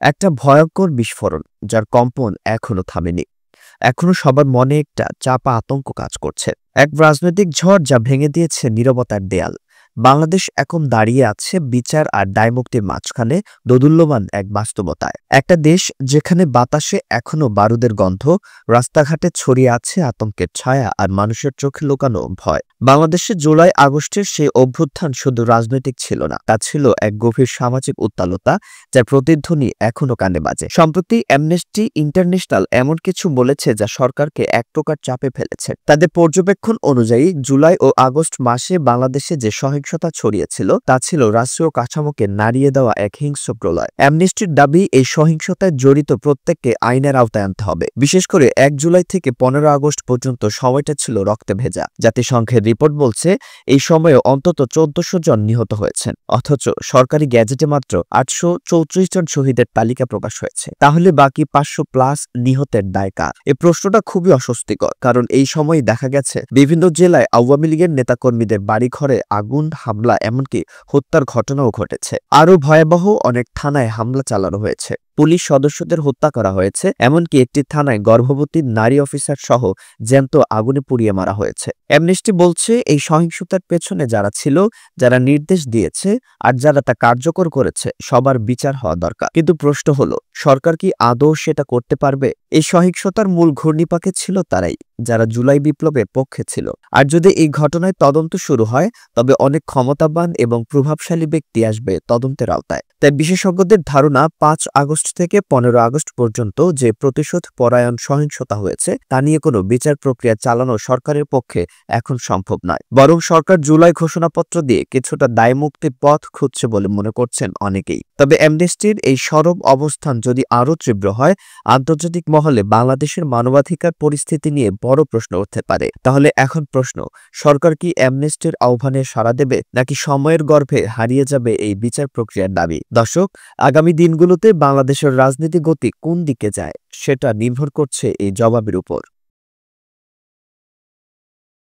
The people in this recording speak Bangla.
একটা ভয়ঙ্কর বিস্ফোরণ যার কম্পন এখনো থামেনি। এখনো সবার মনে একটা চাপা আতঙ্ক কাজ করছে। এক রাজনৈতিক ঝড় যা ভেঙে দিয়েছে নীরবতার দেয়াল। বাংলাদেশ এখন দাঁড়িয়ে আছে বিচার আর দায়মুক্তির মাঝখানে দোদুল্যমান এক বাস্তবতায়। একটা দেশ যেখানে বাতাসে এখনো বারুদের গন্ধ, রাস্তাঘাটে ছড়িয়ে আছে আতঙ্কের ছায়া আর মানুষের চোখে লুকানো ভয়। বাংলাদেশে জুলাই আগস্টের সেই অভ্যুত্থান শুধু রাজনৈতিক ছিল না, তা ছিল এক গভীর সামাজিক উত্তালতা যার প্রতিধ্বনি এখনো কানে বাজে। সম্প্রতি অ্যামনেস্টি ইন্টারন্যাশনাল এমন কিছু বলেছে যা সরকারকে এক প্রকার চাপে ফেলেছে। তাদের পর্যবেক্ষণ অনুযায়ী জুলাই ও আগস্ট মাসে বাংলাদেশে যে সহিংসতা ছড়িয়েছিল তা ছিল রাষ্ট্রীয় কাঠামোকে নাড়িয়ে দেওয়া এক হিংস্র প্রলয়। অ্যামনেস্টির দাবি, এই সহিংসতায় জড়িত প্রত্যেককে আইনের আওতায় আনতে হবে। বিশেষ করে ১ জুলাই থেকে ১৫ আগস্ট পর্যন্ত সময়টা ছিল রক্তে ভেজা। জাতিসংঘের রিপোর্ট বলছে এই সময়ে অন্তত ১৪০০ জন নিহত হয়েছেন, অথচ সরকারি গ্যাজেটে মাত্র ৮৩৪ জন শহীদের তালিকা প্রকাশ হয়েছে। তাহলে বাকি ৫০০+ নিহতের দায় কার? এই প্রশ্নটা খুবই অস্বস্তিকর, কারণ এই সময় দেখা গেছে বিভিন্ন জেলায় আওয়ামী লীগের নেতাকর্মীদের বাড়িঘরে আগুন, হামলা, এমনকি হত্যার ঘটনাও ঘটেছে। আরও ভয়াবহ, অনেক থানায় হামলা চালানো হয়েছে, পুলিশ সদস্যদের হত্যা করা হয়েছে, এমনকি একটি থানায় গর্ভবতী নারী অফিসার সহ জ্যান্ত আগুনে পুড়িয়ে মারা হয়েছে। অ্যামনেস্টি বলছে এই সহিংসতার পেছনে যারা ছিল, যারা নির্দেশ দিয়েছে আর যারা তা কার্যকর করেছে, সবার বিচার হওয়া দরকার। কিন্তু প্রশ্ন হলো, সরকার কি আদৌ সেটা করতে পারবে? এই সহিংসতার মূল ঘূর্ণিপাকে ছিল তারাই, যারা জুলাই বিপ্লবের পক্ষে ছিল। আর যদি এই ঘটনায় তদন্ত শুরু হয়, তবে অনেক ক্ষমতাবান এবং প্রভাবশালী ব্যক্তি আসবে তদন্তের আওতায়। তাই বিশেষজ্ঞদের ধারণা, ৫ আগস্ট থেকে ১৫ আগস্ট পর্যন্ত যে প্রতিশোধ পরায়ণ সহিংসতা হয়েছে তা নিয়ে কোনো বিচার প্রক্রিয়া চালানো সরকারের পক্ষে এখন সম্ভব নয়। বরং সরকার জুলাই ঘোষণাপত্র দিয়ে কিছুটা দায়মুক্তির পথ খুঁজছে বলে মনে করছেন অনেকেই। তবে অ্যামনেস্টির এই সরব অবস্থান যদি আরও তীব্র হয়, আন্তর্জাতিক মহলে বাংলাদেশের মানবাধিকার পরিস্থিতি নিয়ে বড় প্রশ্ন উঠতে পারে। তাহলে এখন প্রশ্ন, সরকার কি অ্যামনেস্টির আহ্বানে সাড়া দেবে, নাকি সময়ের গর্ভে হারিয়ে যাবে এই বিচার প্রক্রিয়ার দাবি? দর্শক, আগামী দিনগুলোতে বাংলাদেশের রাজনীতি গতি কোন দিকে যায় সেটা নির্ভর করছে এই জবাবের উপর।